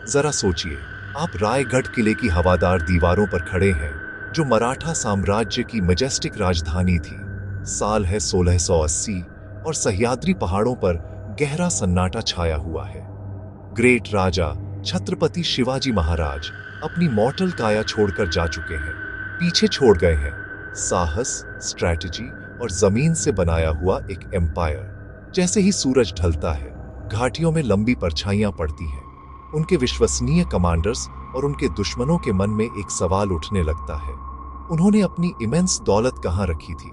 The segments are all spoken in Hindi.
जरा सोचिए, आप रायगढ़ किले की हवादार दीवारों पर खड़े हैं, जो मराठा साम्राज्य की मजेस्टिक राजधानी थी। साल है 1680 और सह्याद्री पहाड़ों पर गहरा सन्नाटा छाया हुआ है। ग्रेट राजा छत्रपति शिवाजी महाराज अपनी मॉर्टल काया छोड़कर जा चुके हैं। पीछे छोड़ गए हैं साहस, स्ट्रैटेजी और जमीन से बनाया हुआ एक एम्पायर। जैसे ही सूरज ढलता है, घाटियों में लंबी परछाइयां पड़ती हैं। उनके विश्वसनीय कमांडर्स और उनके दुश्मनों के मन में एक सवाल उठने लगता है। उन्होंने अपनी इमेंस दौलत कहां रखी थी?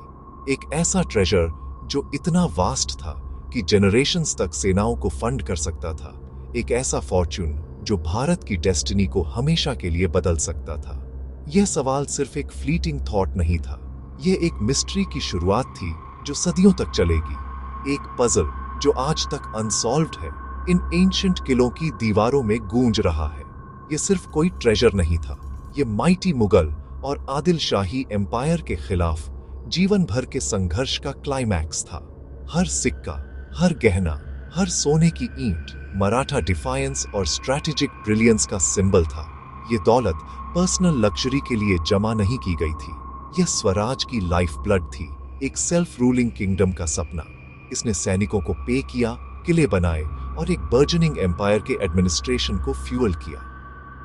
एक ऐसा ट्रेजर जो इतना वास्ट था कि जनरेशंस तक सेनाओं को फंड कर सकता था। एक ऐसा फॉर्च्यून जो भारत की डेस्टिनी को हमेशा के लिए बदल सकता था। यह सवाल सिर्फ एक फ्लीटिंग थॉट नहीं था, यह एक मिस्ट्री की शुरुआत थी जो सदियों तक चलेगी। एक पजल जो आज तक अनसॉल्व्ड है, इन एंशिएंट किलों की दीवारों में गूंज रहा है। यह सिर्फ कोई ट्रेजर नहीं था, यह माइटी मुगल और आदिल शाही एम्पायर के खिलाफ जीवन भर के संघर्ष का क्लाइमैक्स था। हर सिक्का, हर गहना, हर सोने की ईंट मराठा डिफायंस और स्ट्रैटेजिक ब्रिलियंस का सिंबल था। यह दौलत पर्सनल लग्जरी के लिए जमा नहीं की गई थी, यह स्वराज की लाइफ ब्लड थी, एक सेल्फ रूलिंग किंगडम का सपना। इसने सैनिकों को पे किया, किले बनाए और एक बर्जनिंग एम्पायर के एडमिनिस्ट्रेशन को फ्यूल किया।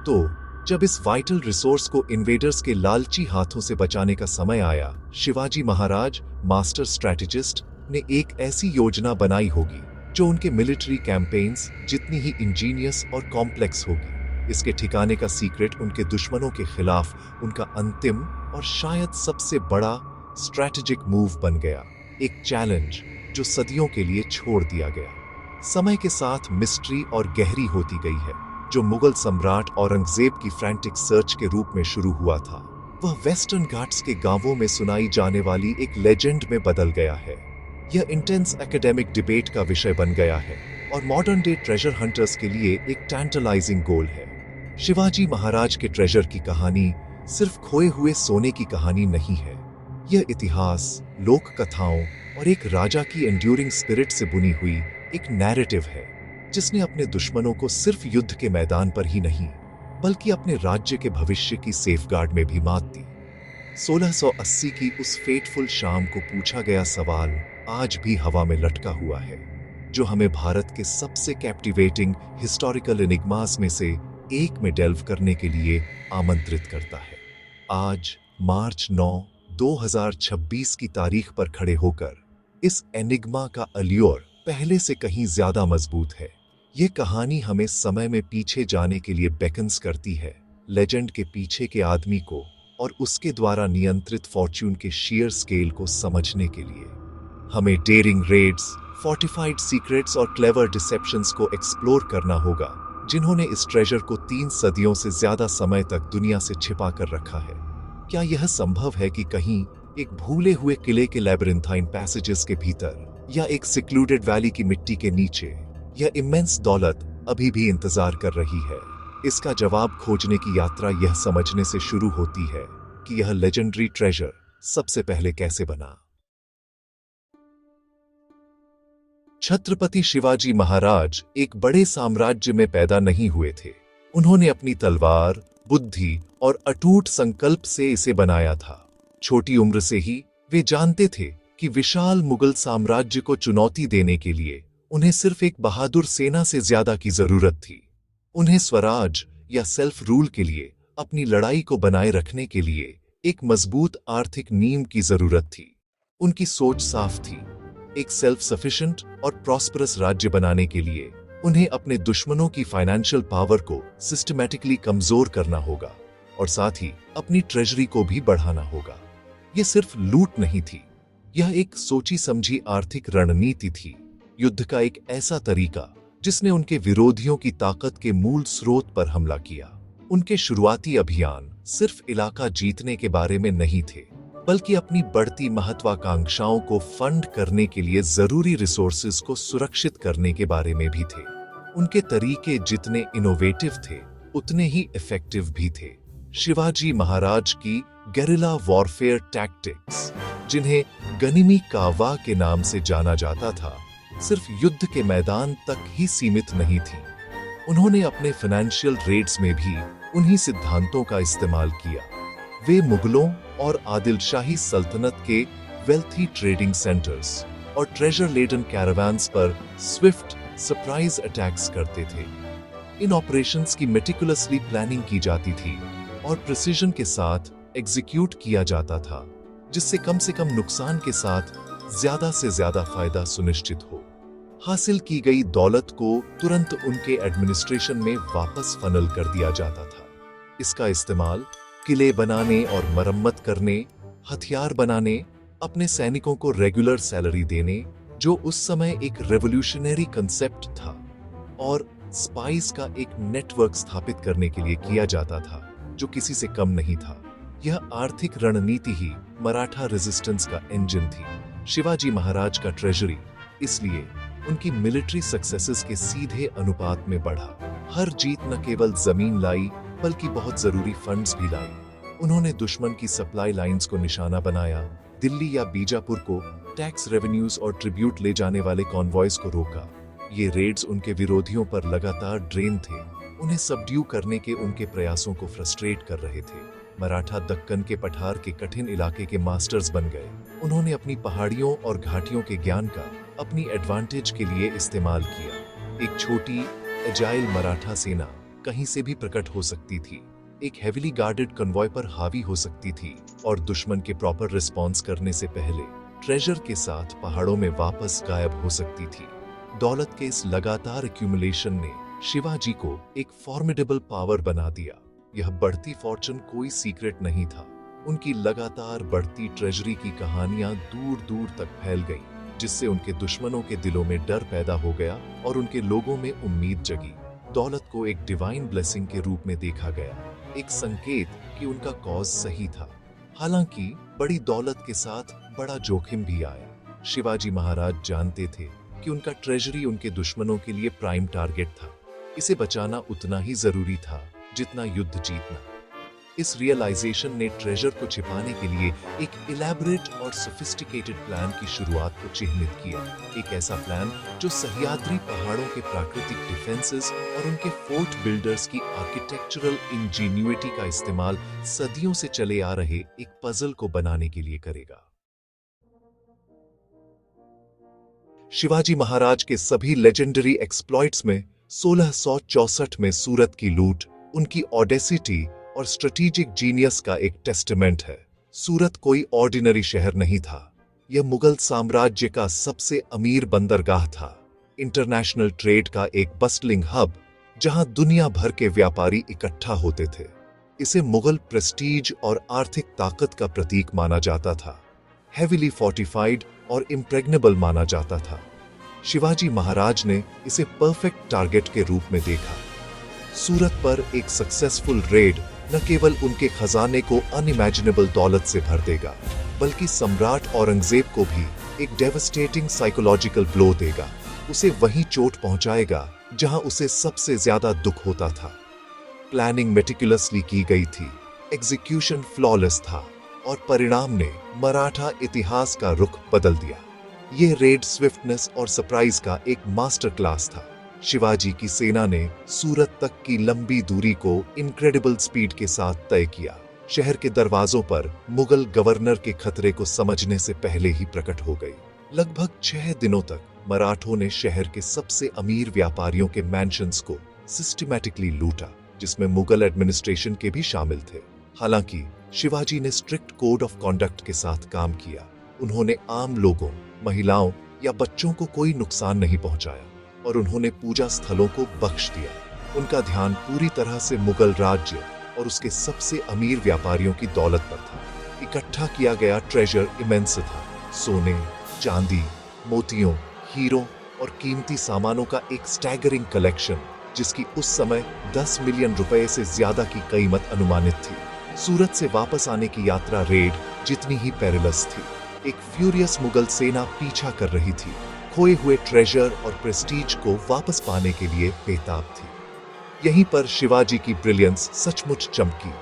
तो जब इस वाइटल रिसोर्स को इन्वेडर्स के लालची हाथों से बचाने का समय आया, शिवाजी महाराज, मास्टर स्ट्रैटेजिस्ट, ने एक ऐसी योजना बनाई होगी जो उनके मिलिट्री कैंपेन्स जितनी ही इंजीनियस और कॉम्प्लेक्स होगी। इसके ठिकाने का सीक्रेट उनके दुश्मनों के खिलाफ उनका अंतिम और शायद सबसे बड़ा स्ट्रैटेजिक मूव बन गया। एक चैलेंज जो सदियों के लिए छोड़ दिया गया। समय के साथ मिस्ट्री और गहरी होती गई है। जो मुगल सम्राट औरंगजेब की फ्रैंटिक सर्च के रूप में शुरू हुआ था, वह वेस्टर्न घाट्स के गांवों में सुनाई जाने वाली एक लेजेंड में बदल गया है। यह इंटेंस एकेडमिक डिबेट का विषय बन गया है और मॉडर्न डे ट्रेजर हंटर्स के लिए एक टैंटलाइजिंग गोल है। शिवाजी महाराज के ट्रेजर की कहानी सिर्फ खोए हुए सोने की कहानी नहीं है। यह इतिहास, लोक कथाओं और एक राजा की एंड्यूरिंग स्पिरिट से बुनी हुई एक नैरेटिव है, जिसने अपने दुश्मनों को सिर्फ युद्ध के मैदान पर ही नहीं, बल्कि अपने राज्य के भविष्य की सेफगार्ड में भी मात दी। 1680 की उस फेटफुल शाम को पूछा गया सवाल आज भी हवा में लटका हुआ है, जो हमें भारत के सबसे कैप्टिवेटिंग हिस्टोरिकल एनिग्मास में से एक में डेल्व करने के लिए आमंत्रित करता है। आज मार्च 9, 2026 की तारीख पर खड़े होकर इस एनिग्मा का अल्योर पहले से कहीं ज्यादा मजबूत है। यह कहानी हमें समय में पीछे जाने के लिए बेकन्स करती है, लेजेंड के पीछे के आदमी को और उसके द्वारा नियंत्रित फॉर्च्यून के शेयर स्केल को समझने के लिए। हमें डेयरिंग रेड्स, फोर्टिफाइड सीक्रेट्स और क्लेवर डिसेप्शंस को एक्सप्लोर करना होगा, जिन्होंने इस ट्रेजर को 3 सदियों से ज्यादा समय तक दुनिया से छिपा कर रखा है। क्या यह संभव है कि कहीं एक भूले हुए किले के लैबिरिंथाइन पैसेजेस के भीतर या एक सिक्लूडेड वैली की मिट्टी के नीचे यह इमेंस दौलत अभी भी इंतजार कर रही है? इसका जवाब खोजने की यात्रा यह समझने से शुरू होती है कि यह लेजेंडरी ट्रेजर सबसे पहले कैसे बना। छत्रपति शिवाजी महाराज एक बड़े साम्राज्य में पैदा नहीं हुए थे। उन्होंने अपनी तलवार, बुद्धि और अटूट संकल्प से इसे बनाया था। छोटी उम्र से ही वे जानते थे कि विशाल मुगल साम्राज्य को चुनौती देने के लिए उन्हें सिर्फ एक बहादुर सेना से ज्यादा की जरूरत थी। उन्हें स्वराज या सेल्फ रूल के लिए, अपनी लड़ाई को बनाए रखने के लिए एक मजबूत आर्थिक नींव की जरूरत थी। उनकी सोच साफ थी, एक सेल्फ सफिशिएंट और प्रॉस्परस राज्य बनाने के लिए उन्हें अपने दुश्मनों की फाइनेंशियल पावर को सिस्टमैटिकली कमजोर करना होगा और साथ ही अपनी ट्रेजरी को भी बढ़ाना होगा। यह सिर्फ लूट नहीं थी, यह एक सोची समझी आर्थिक रणनीति थी। युद्ध का एक ऐसा तरीका जिसने उनके विरोधियों की ताकत के मूल स्रोत पर हमला किया। उनके शुरुआती अभियान सिर्फ इलाका जीतने के बारे में नहीं थे, बल्कि अपनी बढ़ती महत्वाकांक्षाओं को फंड करने के लिए जरूरी रिसोर्सेज को सुरक्षित करने के बारे में भी थे। उनके तरीके जितने इनोवेटिव थे, उतने ही इफेक्टिव भी थे। शिवाजी महाराज की गेरिला वॉरफेयर टैक्टिक्स, जिन्हें गनिमी कावा के नाम से जाना जाता था, सिर्फ युद्ध के मैदान तक ही सीमित नहीं थी। उन्होंने अपने फाइनेंशियल रेड्स में भी उन्हीं सिद्धांतों का इस्तेमाल किया। वे मुगलों और आदिल शाही सल्तनत के वेल्थी ट्रेडिंग सेंटर्स और ट्रेजर लेडन कैरावान्स पर स्विफ्ट सरप्राइज अटैक्स करते थे। इन ऑपरेशंस की मेटिकुलसली प्लानिंग की जाती थी और प्रिसिजन के साथ एग्जीक्यूट किया जाता था, जिससे कम से कम नुकसान के साथ ज्यादा से ज्यादा फायदा सुनिश्चित हो। हासिल की गई दौलत को तुरंत उनके एडमिनिस्ट्रेशन में वापस फनल कर दिया जाता था। इसका इस्तेमाल किले बनाने और मरम्मत करने, हथियार बनाने, अपने सैनिकों को रेगुलर सैलरी देने, जो उस समय एक रेवोल्यूशनरी कंसेप्ट था, और स्पाइस का एक नेटवर्क स्थापित करने के लिए किया जाता था, जो किसी से कम नहीं था। यह आर्थिक रणनीति ही मराठा रेजिस्टेंस का इंजन थी। शिवाजी महाराज का ट्रेजरी इसलिए उनकी मिलिट्री सक्सेसेस के सीधे अनुपात में बढ़ा। हर जीत न केवल जमीन लाई, बल्कि बहुत जरूरी फंड्स भी लाई। उन्होंने दुश्मन की सप्लाई लाइंस को निशाना बनाया, दिल्ली या बीजापुर को टैक्स रेवेन्यूज और ट्रिब्यूट ले जाने वाले कॉन्वॉयज को रोका। ये रेड्स उनके विरोधियों पर लगातार ड्रेन थे, उन्हें सबड्यू करने के उनके प्रयासों को फ्रस्ट्रेट कर रहे थे। मराठा दक्कन के पठार के कठिन इलाके के मास्टर्स बन गए। उन्होंने अपनी पहाड़ियों और घाटियों के ज्ञान का अपनी एडवांटेज के लिए इस्तेमाल किया। एक छोटी एजाइल मराठा सेना कहीं से भी प्रकट हो सकती थी, एक हेविली गार्डेड कन्वॉय पर हावी हो सकती थी, और दुश्मन के प्रॉपर रिस्पॉन्स करने से पहले ट्रेजर के साथ पहाड़ों में वापस गायब हो सकती थी। दौलत के इस लगातार एक्यूमुलेशन ने शिवाजी को एक फॉर्मिडेबल पावर बना दिया। यह बढ़ती फॉर्चून कोई सीक्रेट नहीं था। उनकी लगातार बढ़ती ट्रेजरी की कहानियां दूर दूर तक फैल गईं, जिससे उनके दुश्मनों के दिलों में डर पैदा हो गया और उनके लोगों में उम्मीद जगी। दौलत को एक डिवाइन ब्लेसिंग के रूप में देखा गया, एक संकेत कि उनका कॉज सही था। हालांकि बड़ी दौलत के साथ बड़ा जोखिम भी आया। शिवाजी महाराज जानते थे कि उनका ट्रेजरी उनके दुश्मनों के लिए प्राइम टारगेट था। इसे बचाना उतना ही जरूरी था जितना युद्ध जीतना। इस रियलाइजेशन ने ट्रेजर को छिपाने के लिए एक इलैबोरेट और सोफिस्टिकेटेड प्लान की शुरुआत को चिह्नित किया। एक ऐसा प्लान जो सह्याद्री पहाड़ों के प्राकृतिक डिफेंसेस और उनके फोर्ट बिल्डर्स की आर्किटेक्चरल इंजीन्यूइटी का इस्तेमाल सदियों से चले आ रहे एक पजल को बनाने के लिए करेगा। शिवाजी महाराज के सभी लेजेंडरी एक्सप्लॉइट्स में 1664 में सूरत की लूट उनकी ऑडेसिटी और स्ट्रेटेजिक जीनियस का एक टेस्टामेंट है। सूरत कोई ऑर्डिनरी शहर नहीं था। यह मुगल साम्राज्य का सबसे अमीर बंदरगाह था, इंटरनेशनल ट्रेड का एक बस्टलिंग हब, जहां दुनिया भर के व्यापारी इकट्ठा होते थे। इसे मुगल प्रेस्टीज और आर्थिक ताकत का प्रतीक माना जाता था, हेविली फोर्टिफाइड और इम्प्रेग्नेबल माना जाता था। शिवाजी महाराज ने इसे परफेक्ट टारगेट के रूप में देखा। सूरत पर एक सक्सेसफुल रेड न केवल उनके खजाने को अनइमेजिनेबल दौलत से भर देगा, बल्कि सम्राट औरंगजेब को भी एक डेवस्टेटिंग साइकोलॉजिकल ब्लो देगा। उसे वहीं चोट पहुंचाएगा जहां उसे सबसे ज्यादा दुख होता था। प्लानिंग मेटिकुलसली की गई थी, एग्जीक्यूशन फ्लॉलेस था, और परिणाम ने मराठा इतिहास का रुख बदल दिया। यह रेड स्विफ्टनेस और सरप्राइज का एक मास्टर क्लास था। शिवाजी की सेना ने सूरत तक की लंबी दूरी को इनक्रेडिबल स्पीड के साथ तय किया। शहर के दरवाजों पर मुगल गवर्नर के खतरे को समझने से पहले ही प्रकट हो गई। लगभग 6 दिनों तक मराठों ने शहर के सबसे अमीर व्यापारियों के मैंशंस को सिस्टमैटिकली लूटा, जिसमें मुगल एडमिनिस्ट्रेशन के भी शामिल थे। हालांकि शिवाजी ने स्ट्रिक्ट कोड ऑफ कॉन्डक्ट के साथ काम किया। उन्होंने आम लोगों, महिलाओं या बच्चों को कोई नुकसान नहीं पहुंचाया, और उन्होंने पूजा स्थलों को बख्श दिया। उनका ध्यान पूरी तरह से मुगल राज्य और उसके सबसे अमीर व्यापारियों की दौलत पर था। इकट्ठा किया गया ट्रेजर इमेंस था, सोने, चांदी, मोतियों, हीरों और कीमती सामानों का एक स्टैगरिंग कलेक्शन, जिसकी उस समय 10 मिलियन रुपए से ज्यादा की कीमत अनुमानित थी। सूरत से वापस आने की यात्रा रेड जितनी ही पेरिलस थी। एक फ्यूरियस मुगल सेना पीछा कर रही थी, खोए हुए ट्रेजर और प्रेस्टीज को वापस पाने के लिए बेताब थी। यहीं पर शिवाजी की ब्रिलियंस सचमुच चमकी।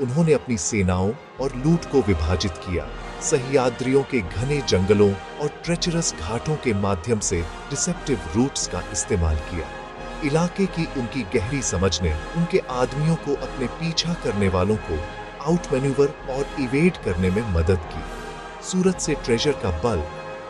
उन्होंने अपनी सेनाओं और लूट को विभाजित किया, सह्याद्रियों के घने जंगलों और ट्रेचरस घाटों के माध्यम से डिसेप्टिव रूट्स का इस्तेमाल किया। इलाके की उनकी गहरी समझ ने उनके आदमियों को अपने पीछा करने वालों को आउटमैन्यूवर और इवेड करने में मदद की। सूरत से ट्रेजर का बल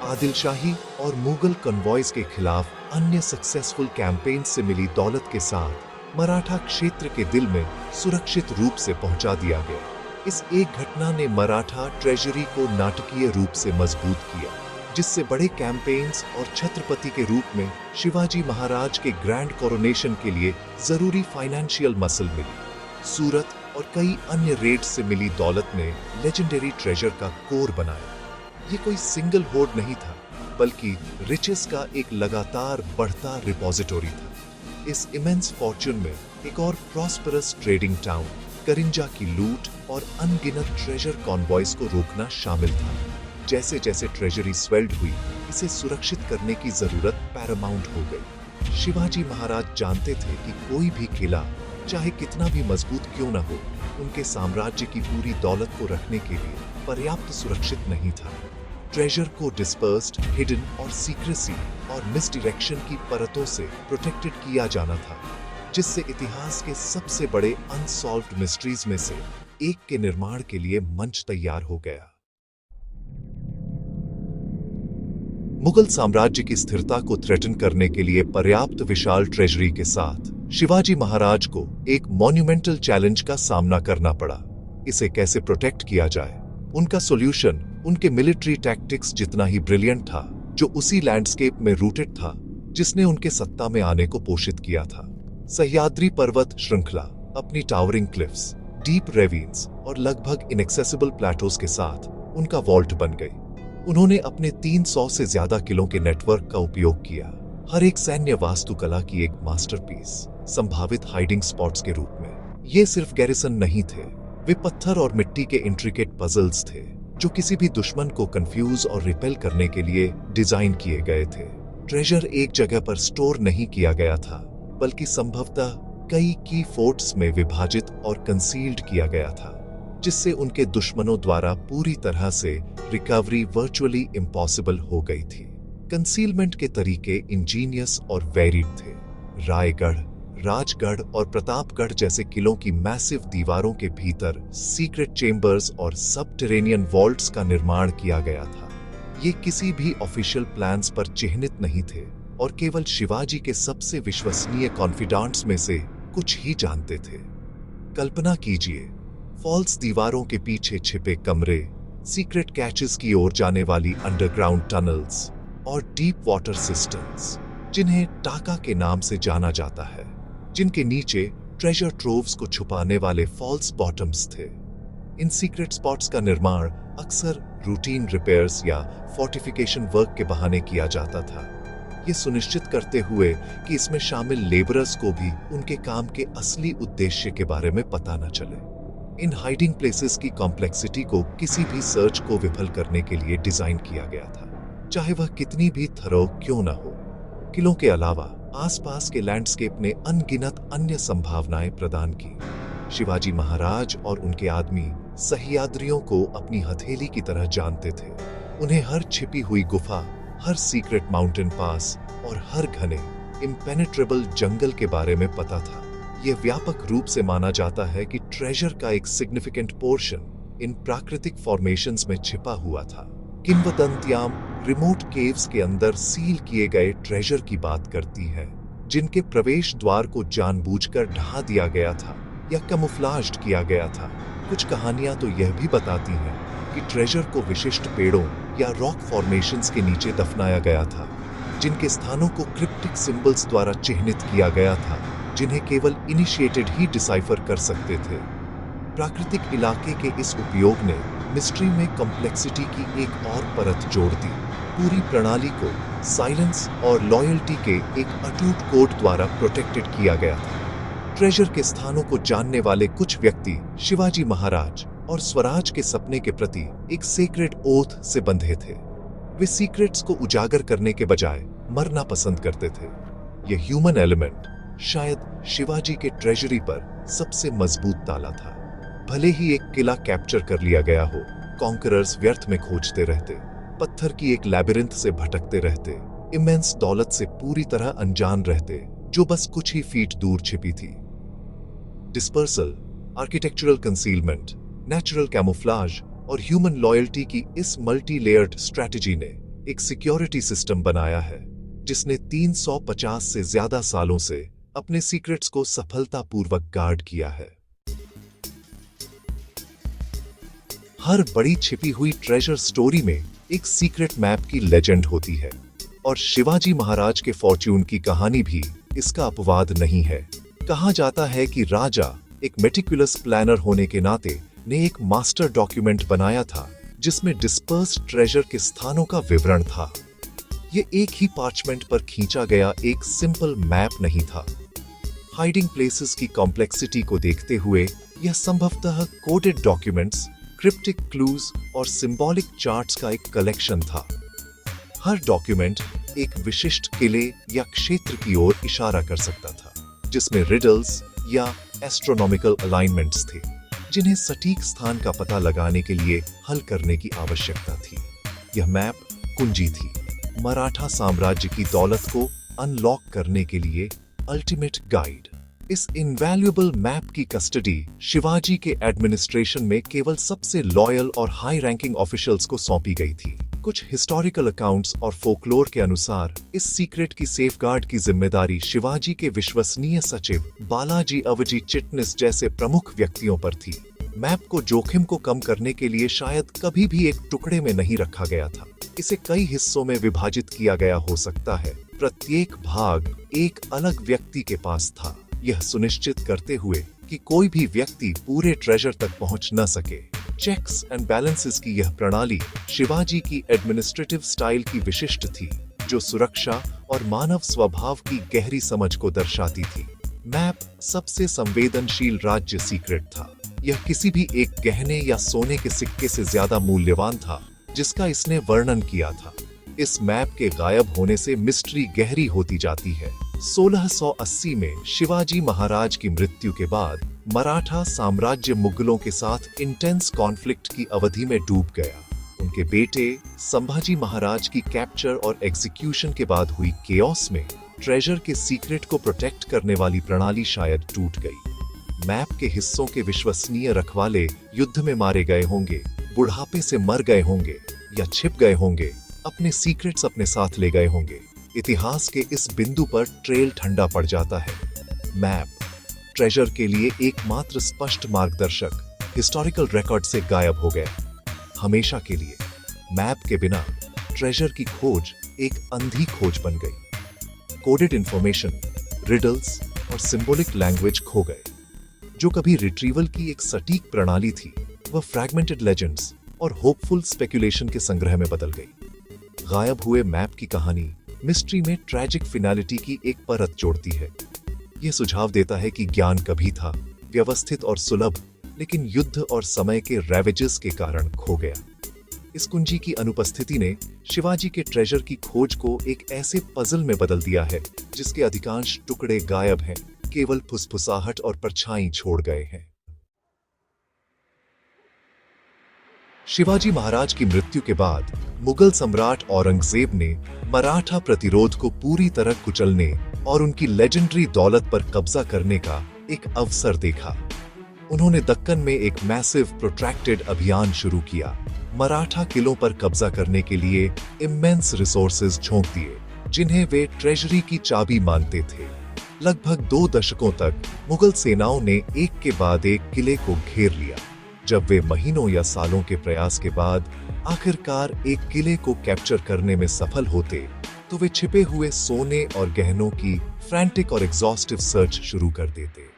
आदिल शाही और मुगल कन्वॉयज के खिलाफ अन्य सक्सेसफुल कैंपेन से मिली दौलत के साथ मराठा क्षेत्र के दिल में सुरक्षित रूप से पहुंचा दिया गया। इस एक घटना ने मराठा ट्रेजरी को नाटकीय रूप से मजबूत किया, जिससे बड़े कैंपेन्स और छत्रपति के रूप में शिवाजी महाराज के ग्रैंड कोरोनेशन के लिए जरूरी फाइनेंशियल मसल मिली। सूरत और कई अन्य रेड से मिली दौलत ने लेजेंडरी ट्रेजर का कोर बनाया। ये कोई सिंगल होर्ड नहीं था, बल्कि रिचेस का एक लगातार बढ़ता रिपोजिटोरी था। इस इमेंस फॉर्च्यून में एक और प्रॉस्परस ट्रेडिंग टाउन करिंजा की लूट और अनगिनत ट्रेजर कॉन्वॉयज को रोकना शामिल था। जैसे जैसे ट्रेजरी स्वेल्ड हुई, इसे सुरक्षित करने की जरूरत पैरामाउंट हो गई। शिवाजी महाराज जानते थे कि कोई भी किला, चाहे कितना भी मजबूत क्यों न हो, उनके साम्राज्य की पूरी दौलत को रखने के लिए पर्याप्त सुरक्षित नहीं था। ट्रेजर को डिस्पर्स्ड, हिडन और सीक्रेसी और मिसडायरेक्शन की परतों से प्रोटेक्टेड किया जाना था, जिससे इतिहास के सबसे बड़े अनसॉल्व्ड मिस्ट्रीज में से एक के निर्माण के लिए मंच तैयार हो गया। मुगल साम्राज्य की स्थिरता को थ्रेटन करने के लिए पर्याप्त विशाल ट्रेजरी के साथ शिवाजी महाराज को एक मॉन्यूमेंटल चैलेंज का सामना करना पड़ा। इसे कैसे प्रोटेक्ट किया जाए? उनका सॉल्यूशन उनके मिलिट्री टैक्टिक्स जितना ही ब्रिलियंट था, जो उसी लैंडस्केप में रूटेड था जिसने उनके सत्ता में आने को पोषित किया था। सह्याद्री पर्वत श्रृंखला अपनी टावरिंग क्लिफ्स, डीप रेवीन्स और लगभग इनएक्सेसिबल प्लेटोज के साथ उनका वॉल्ट बन गई। उन्होंने अपने 300 से ज्यादा किलों के नेटवर्क का उपयोग किया, हर एक सैन्य वास्तुकला की एक मास्टरपीस, संभावित हाइडिंग स्पॉट्स के रूप में। ये सिर्फ गैरिसन नहीं थे, वे पत्थर और मिट्टी के इंट्रिकेट पजल्स थे, जो किसी भी दुश्मन को कंफ्यूज और रिपेल करने के लिए डिजाइन किए गए थे। ट्रेजर एक जगह पर स्टोर नहीं किया गया था, बल्कि संभवतः कई की फोर्ट्स में विभाजित और कंसील्ड किया गया था, जिससे उनके दुश्मनों द्वारा पूरी तरह से रिकवरी वर्चुअली इम्पॉसिबल हो गई थी। कंसीलमेंट के तरीके इंजीनियस और वेरिड थे। रायगढ़, राजगढ़ और प्रतापगढ़ जैसे किलों की मैसिव दीवारों के भीतर सीक्रेट चेंबर्स और सबटेरेनियन वॉल्ट्स का निर्माण किया गया था। ये किसी भी ऑफिशियल प्लान्स पर चिह्नित नहीं थे और केवल शिवाजी के सबसे विश्वसनीय कॉन्फिडेंट्स में से कुछ ही जानते थे। कल्पना कीजिए, फॉल्स दीवारों के पीछे छिपे कमरे, सीक्रेट कैचेस की ओर जाने वाली अंडरग्राउंड टनल्स और डीप वाटर सिस्टम्स, जिन्हें टाका के नाम से जाना जाता है, जिनके नीचे ट्रेजर ट्रोव्स को छुपाने वाले फॉल्स बॉटम्स थे। इन सीक्रेट स्पॉट्स का निर्माण अक्सर रूटीन रिपेयर्स या फोर्टिफिकेशन वर्क के बहाने किया जाता था, ये सुनिश्चित करते हुए कि इसमें शामिल लेबरर्स को भी उनके काम के असली उद्देश्य के बारे में पता न चले। इन हाइडिंग प्लेसेस की कॉम्प्लेक्सिटी को किसी भी सर्च को विफल करने के लिए डिजाइन किया गया था, चाहे वह कितनी भी थरो क्यों न हो। किलों के अलावा आसपास के लैंडस्केप ने अनगिनत अन्य संभावनाएं प्रदान की। शिवाजी महाराज और उनके आदमी सह्याद्रियों को अपनी हथेली की तरह जानते थे। उन्हें हर छिपी हुई गुफा, हर सीक्रेट माउंटेन पास और हर घने इम्पेनेट्रेबल जंगल के बारे में पता था। यह व्यापक रूप से माना जाता है कि ट्रेजर का एक सिग्निफिकेंट पोर्शन इन प्राकृतिक फॉर्मेशंस में छिपा हुआ था। किंवदंतियां रिमोट केव्स के अंदर सील किए गए ट्रेजर की बात करती है, जिनके प्रवेश द्वार को जानबूझकर ढहा दिया गया था या कैमोफ्लेज्ड किया गया था। कुछ कहानियां तो यह भी बताती हैं कि ट्रेजर को विशिष्ट पेड़ों या रॉक फॉर्मेशंस के नीचे दफनाया गया था, जिनके स्थानों को क्रिप्टिक सिंबल्स द्वारा चिह्नित किया गया था, जिन्हें केवल इनिशिएटेड ही डिसाइफर कर सकते थे। प्राकृतिक इलाके के इस उपयोग ने मिस्ट्री में कॉम्प्लेक्सिटी की एक और परत जोड़ दी। पूरी प्रणाली को साइलेंस और लॉयल्टी के एक अटूट कोड द्वारा प्रोटेक्टेड किया गया था। ट्रेजर के स्थानों को जानने वाले कुछ व्यक्ति शिवाजी महाराज और स्वराज के सपने के प्रति एक सेक्रेड ओथ से बंधे थे। वे सीक्रेट्स को उजागर करने के बजाय मरना पसंद करते थे। यह ह्यूमन एलिमेंट शायद शिवाजी के ट्रेजरी पर सबसे मजबूत ताला था। भले ही एक किला कैप्चर कर लिया गया हो, कॉन्करर्स व्यर्थ में खोजते रहते, पत्थर की एक लैबिरिंथ से भटकते रहते, इमेंस दौलत से पूरी तरह अनजान रहते जो बस कुछ ही फीट दूर छिपी थी। Dispersal, architectural concealment, natural camouflage और ह्यूमन लॉयल्टी की इस मल्टी लेयर्ड स्ट्रैटेजी ने एक सिक्योरिटी सिस्टम बनाया है जिसने 350 से ज्यादा सालों से अपने सीक्रेट्स को सफलतापूर्वक गार्ड किया है। हर बड़ी छिपी हुई ट्रेजर स्टोरी में एक सीक्रेट मैप की लेजेंड होती है और शिवाजी महाराज के फॉर्च्यून की कहानी भी इसका अपवाद नहीं है। कहा जाता है कि राजा एक मेटिकुलस प्लानर होने के नाते ने एक मास्टर डॉक्यूमेंट बनाया था जिसमें डिस्पर्स्ड ट्रेजर के स्थानों का विवरण था। ये एक ही पार्चमेंट पर खींचा गया एक सिंपल मैप नहीं था। हाइडिंग प्लेसेस की कॉम्प्लेक्सिटी को देखते हुए यह संभवतः कोडेड डॉक्यूमेंट्स, क्रिप्टिक क्लूज और सिंबॉलिक चार्ट्स का एक कलेक्शन था। हर डॉक्यूमेंट एक विशिष्ट किले या क्षेत्र की ओर इशारा कर सकता था, जिसमें रिडल्स या एस्ट्रोनॉमिकल अलाइनमेंट्स थे, जिन्हें सटीक स्थान का पता लगाने के लिए हल करने की आवश्यकता थी। यह मैप कुंजी थी, मराठा साम्राज्य की दौलत को अनलॉक करने के लिए अल्टीमेट गाइड। इस इनवैल्यूएबल मैप की कस्टडी शिवाजी के एडमिनिस्ट्रेशन में केवल सबसे लॉयल और हाई रैंकिंग ऑफिशियल्स को सौंपी गई थी। कुछ हिस्टोरिकल अकाउंट्स और फोकलोर के अनुसार इस सीक्रेट की सेफगार्ड की जिम्मेदारी शिवाजी के विश्वसनीय सचिव बालाजी अवजी चिटनिस जैसे प्रमुख व्यक्तियों पर थी। मैप को जोखिम को कम करने के लिए शायद कभी भी एक टुकड़े में नहीं रखा गया था। इसे कई हिस्सों में विभाजित किया गया हो सकता है। प्रत्येक भाग एक अलग व्यक्ति के पास था, यह सुनिश्चित करते हुए कि कोई भी व्यक्ति पूरे ट्रेजर तक पहुंच न सके। चेक्स एंड बैलेंसेस की यह प्रणाली शिवाजी की एडमिनिस्ट्रेटिव स्टाइल की विशिष्ट थी, जो सुरक्षा और मानव स्वभाव की गहरी समझ को दर्शाती थी। मैप सबसे संवेदनशील राज्य सीक्रेट था। यह किसी भी एक गहने या सोने के सिक्के से ज्यादा मूल्यवान था जिसका इसने वर्णन किया था। इस मैप के गायब होने से मिस्ट्री गहरी होती जाती है। 1680 में शिवाजी महाराज की मृत्यु के बाद मराठा साम्राज्य मुगलों के साथ इंटेंस कॉन्फ्लिक्ट की अवधि में डूब गया। उनके बेटे संभाजी महाराज की कैप्चर और एग्जीक्यूशन के बाद हुई केओस में ट्रेजर के सीक्रेट को प्रोटेक्ट करने वाली प्रणाली शायद टूट गई। मैप के हिस्सों के विश्वसनीय रखवाले युद्ध में मारे गए होंगे, बुढ़ापे से मर गए होंगे या छिप गए होंगे, अपने सीक्रेट्स अपने साथ ले गए होंगे। इतिहास के इस बिंदु पर ट्रेल ठंडा पड़ जाता है। मैप ट्रेजर के लिए एकमात्र स्पष्ट मार्गदर्शक हिस्टोरिकल रिकॉर्ड से गायब हो गया, हमेशा के लिए। मैप के बिना ट्रेजर की खोज एक अंधी खोज बन गई। कोडेड इंफॉर्मेशन, रिडल्स और सिंबॉलिक लैंग्वेज खो गए। जो कभी रिट्रीवल की एक सटीक प्रणाली थी, वह फ्रैगमेंटेड लेजेंड्स और होपफुल स्पेकुलेशन के संग्रह में बदल गई। गायब हुए मैप की कहानी मिस्ट्री में ट्रैजिक फिनालिटी की एक परत जोड़ती है। यह सुझाव देता है कि ज्ञान कभी था, व्यवस्थित और सुलभ, लेकिन युद्ध और समय के रैवेजेस के कारण खो गया। इस कुंजी की अनुपस्थिति ने शिवाजी के ट्रेजर की खोज को एक ऐसे पजल में बदल दिया है जिसके अधिकांश टुकड़े गायब हैं, केवल फुसफुसाहट और परछाई छोड़ गए हैं। शिवाजी महाराज की मृत्यु के बाद मुगल सम्राट औरंगजेब ने मराठा प्रतिरोध को पूरी तरह कुचलने और उनकी लेजेंडरी दौलत पर कब्जा करने का एक अवसर देखा। उन्होंने दक्कन में एक मैसिव प्रोट्रैक्टेड अभियान शुरू किया, मराठा किलों पर कब्जा करने के लिए इमेंस रिसोर्सेज झोंक दिए, जिन्हें वे ट्रेजरी की चाबी मानते थे। लगभग 2 दशकों तक मुगल सेनाओं ने एक के बाद एक किले को घेर लिया। जब वे महीनों या सालों के प्रयास के बाद आखिरकार एक किले को कैप्चर करने में सफल होते, तो वे छिपे हुए सोने और गहनों की फ्रैंटिक और एग्जॉस्टिव सर्च शुरू कर देते।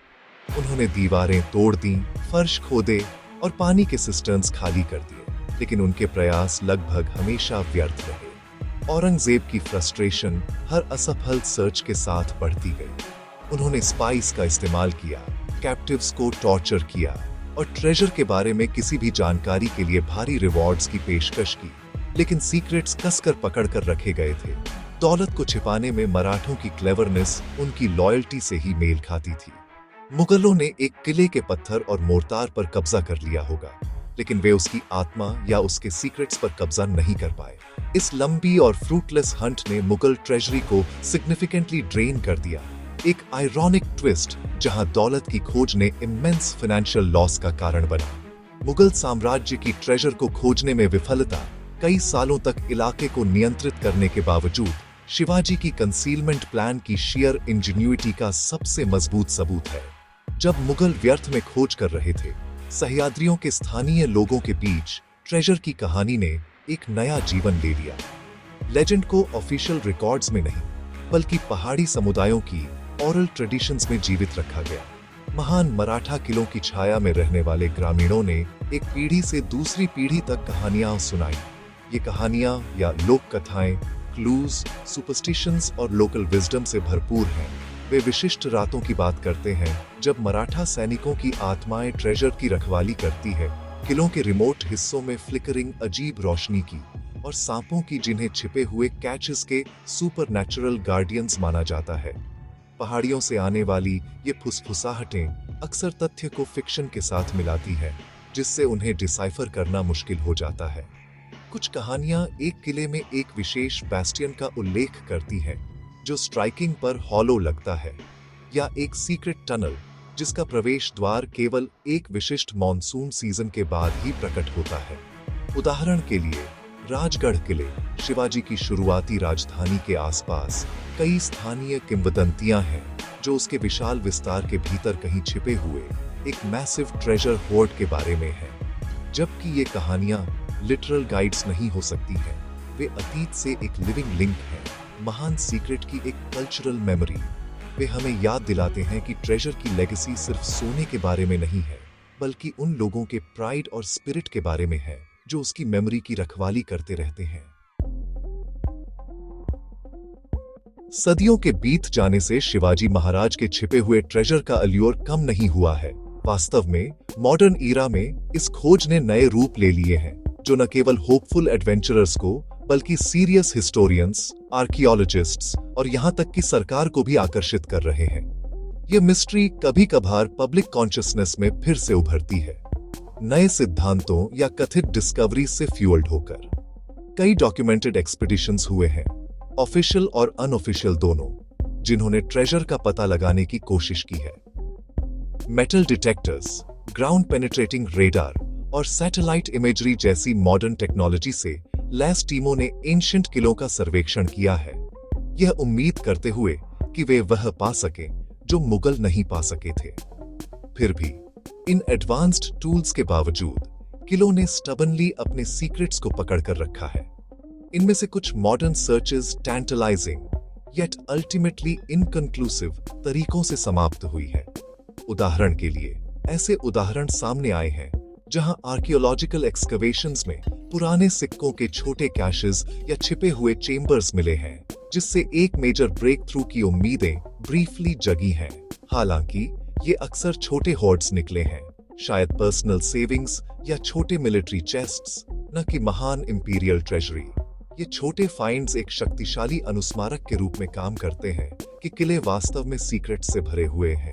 उन्होंने दीवारें तोड़ दी, फर्श खोदे और पानी के सिस्टर्न्स खाली कर दिए, लेकिन उनके प्रयास लगभग हमेशा व्यर्थ रहे। औरंगजेब की फ्रस्ट्रेशन हर असफल सर्च के साथ बढ़ती गई। उन्होंने स्पाइस का इस्तेमाल किया, कैप्टिव्स को टॉर्चर किया और ट्रेजर के बारे में किसी भी जानकारी के लिए भारी रिवॉर्ड्स की पेशकश की, लेकिन सीक्रेट्स कसकर पकड़ कर रखे गए थे। दौलत को छिपाने में मराठों की क्लेवरनेस उनकी लॉयल्टी से ही मेल खाती थी। मुगलों ने एक किले के पत्थर और मोर्टार पर कब्जा कर लिया होगा, लेकिन वे उसकी आत्मा या उसके सीक्रेट्स पर कब्जा नहीं कर पाए। इस लंबी और फ्रूटलेस हंट ने मुगल ट्रेजरी को सिग्निफिकेंटली ड्रेन कर दिया। एक आयरॉनिक ट्विस्ट जहां दौलत की खोज ने इमेंस फाइनेंशियल लॉस का कारण बना। मुगल साम्राज्य की ट्रेजर को खोजने में विफलता कई सालों तक इलाके को नियंत्रित करने के बावजूद शिवाजी की कंसीलमेंट प्लान की शेयर इंजीन्यूइटी का सबसे मजबूत सबूत है। जब मुगल व्यर्थ में खोज कर रहे थे, सह्याद्रियों के स्थानीय लोगों के बीच ट्रेजर की कहानी ने एक नया जीवन ले लिया। लेजेंड को ऑफिशियल रिकॉर्ड्स में नहीं, बल्कि पहाड़ी समुदायों की ओरल ट्रेडिशंस में जीवित रखा गया। महान मराठा किलों की छाया में रहने वाले ग्रामीणों ने एक पीढ़ी से दूसरी पीढ़ी तक कहानियां सुनाई। ये कहानियां या लोक कथाएं क्लूज, सुपरस्टिशंस और लोकल विजडम से भरपूर हैं। वे विशिष्ट रातों की बात करते हैं जब मराठा सैनिकों की आत्माएं ट्रेजर की रखवाली करती है, किलों के रिमोट हिस्सों में फ्लिकरिंग अजीब रोशनी की, और सांपों की जिन्हें छिपे हुए कैचेस के सुपरनैचुरल गार्डियंस माना जाता है। पहाड़ियों से आने वाली ये फुसफुसाहटें अक्सर तथ्य को फिक्शन के साथ मिलाती हैं, जिससे उन्हें डिसाइफर करना मुश्किल हो जाता है। कुछ कहानियां एक किले में एक विशेष बैस्टियन का उल्लेख करती हैं, जो स्ट्राइकिंग पर हॉलो लगता है, या एक सीक्रेट टनल जिसका प्रवेश द्वार केवल एक विशिष्ट मॉनसून सीजन के बाद ही प्रकट होता है। उदाहरण के लिए, राजगढ़ किले, शिवाजी की शुरुआती राजधानी के आसपास कई स्थानीय किंवदंतियां हैं जो उसके विशाल विस्तार के भीतर कहीं छिपे हुए एक मैसिव ट्रेजर होर्ड के बारे में हैं। जबकि ये कहानियां लिटरल गाइड्स नहीं हो सकती हैं, वे अतीत से एक लिविंग लिंक हैं, महान सीक्रेट की एक कल्चरल मेमोरी। वे हमें याद दिलाते हैं कि ट्रेजर की लेगेसी सिर्फ सोने के बारे में नहीं है, बल्कि उन लोगों के प्राइड और स्पिरिट के बारे में है जो उसकी मेमोरी की रखवाली करते रहते हैं। सदियों के बीत जाने से शिवाजी महाराज के छिपे हुए ट्रेजर का अल्योर कम नहीं हुआ है। वास्तव में मॉडर्न ईरा में इस खोज ने नए रूप ले लिए हैं, जो न केवल होपफुल एडवेंचरर्स को, बल्कि सीरियस हिस्टोरियंस, आर्कियोलॉजिस्ट्स और यहां तक कि सरकार को भी आकर्षित कर रहे हैं। यह मिस्ट्री कभी कभार पब्लिक कॉन्शियसनेस में फिर से उभरती है, नए सिद्धांतों या कथित डिस्कवरी से फ्यूल्ड होकर। कई डॉक्यूमेंटेड एक्सपीडिशंस हुए हैं, ऑफिशियल और अनऑफिशियल दोनों, जिन्होंने ट्रेजर का पता लगाने की कोशिश की है। Metal detectors, ground penetrating radar और सैटेलाइट इमेजरी जैसी मॉडर्न टेक्नोलॉजी से लैस टीमों ने एंशिएंट किलों का सर्वेक्षण किया है, यह उम्मीद करते हुए कि वे वह पा सकें जो मुगल नहीं पा सके थे। फिर भी इन एडवांस्ड टूल्स के बावजूद किलों ने स्टबनली अपने सीक्रेट्स को पकड़ कर रखा है। इनमें से कुछ modern searches tantalising yet ultimately inconclusive तरीकों से समाप्त हुई है। उदाहरण के लिए, ऐसे उदाहरण सामने आए हैं जहां आर्कियोलॉजिकल एक्सकवेशंस में पुराने सिक्कों के छोटे कैशेस या छिपे हुए चेम्बर्स मिले हैं, जिससे एक मेजर ब्रेक थ्रू की उम्मीदें ब्रीफली जगी हैं। हालांकि ये अक्सर छोटे होर्ड्स निकले हैं, शायद पर्सनल सेविंग्स या छोटे मिलिट्री चेस्ट्स, न कि महान इंपीरियल ट्रेजरी। ये छोटे फाइंड्स एक शक्तिशाली अनुस्मारक के रूप में काम करते हैं कि किले वास्तव में सीक्रेट से भरे हुए हैं,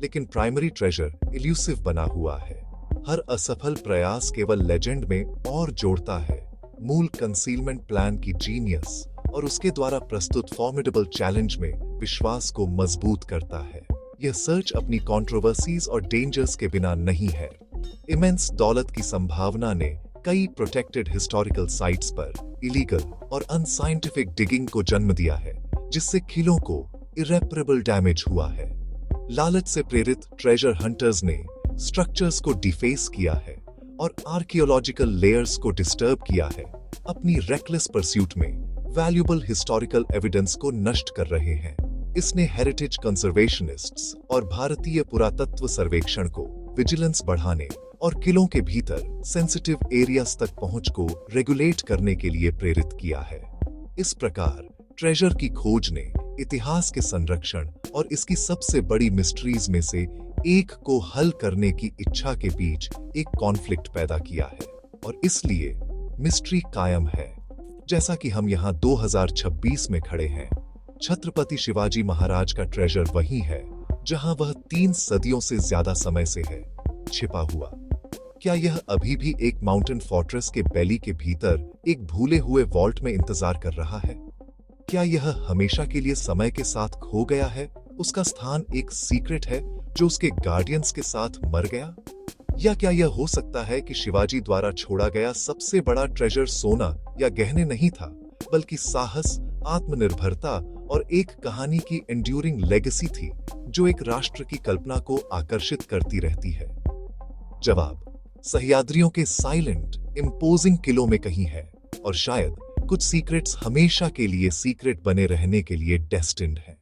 लेकिन प्राइमरी ट्रेजर इल्यूसिव बना हुआ है। हर असफल प्रयास केवल लेजेंड में और जोड़ता है मूल कंसीलमेंट प्लान की जीनियस और उसके द्वारा प्रस्तुत फॉर्मिडेबल चैलेंज में विश्वास को मजबूत करता है। यह सर्च अपनी कंट्रोवर्सीज और डेंजर्स के बिना नहीं है। इमेंस दौलत की संभावना ने कई प्रोटेक्टेड हिस्टोरिकल साइट्स पर इलीगल और अनसाइंटिफिक डिगिंग को जन्म दिया है, जिससे किलों को इरेपरेबल डैमेज हुआ है। लालच से प्रेरित ट्रेजर हंटर्स ने स्ट्रक्चर्स को डिफेस किया है और आर्कियोलॉजिकल लेयर्स को डिस्टर्ब किया है, अपनी रेकलेस परस्यूट में वैल्यूबल हिस्टोरिकल एविडेंस को नष्ट कर रहे हैं। इसने हेरिटेज कंजर्वेशनिस्ट्स और भारतीय पुरातत्व सर्वेक्षण को विजिलेंस बढ़ाने और किलों के भीतर सेंसिटिव एरियाज तक पहुंच को रेगुलेट करने के लिए प्रेरित किया है। इस प्रकार ट्रेजर की खोज ने इतिहास के संरक्षण और इसकी सबसे बड़ी मिस्ट्रीज में से एक को हल करने की इच्छा के बीच एक कॉन्फ्लिक्ट पैदा किया है, और इसलिए मिस्ट्री कायम है। जैसा कि हम यहाँ 2026 में खड़े हैं, छत्रपति शिवाजी महाराज का ट्रेजर वही है जहां वह 3 सदियों से ज्यादा समय से है, छिपा हुआ। क्या यह अभी भी एक माउंटेन फोर्ट्रेस के बेली के भीतर एक भूले हुए वॉल्ट में इंतजार कर रहा है? क्या यह हमेशा के लिए समय के साथ खो गया है, उसका स्थान एक सीक्रेट है जो उसके गार्डियंस के साथ मर गया? या क्या यह हो सकता है कि शिवाजी द्वारा छोड़ा गया सबसे बड़ा ट्रेजर सोना या गहने नहीं था, बल्कि साहस, आत्मनिर्भरता और एक कहानी की एंड्यूरिंग लेगेसी थी जो एक राष्ट्र की कल्पना को आकर्षित करती रहती है? जवाब सह्याद्रियों के साइलेंट, इम्पोजिंग किलों में कहीं है, और शायद कुछ सीक्रेट्स हमेशा के लिए सीक्रेट बने रहने के लिए डेस्टिन्ड हैं।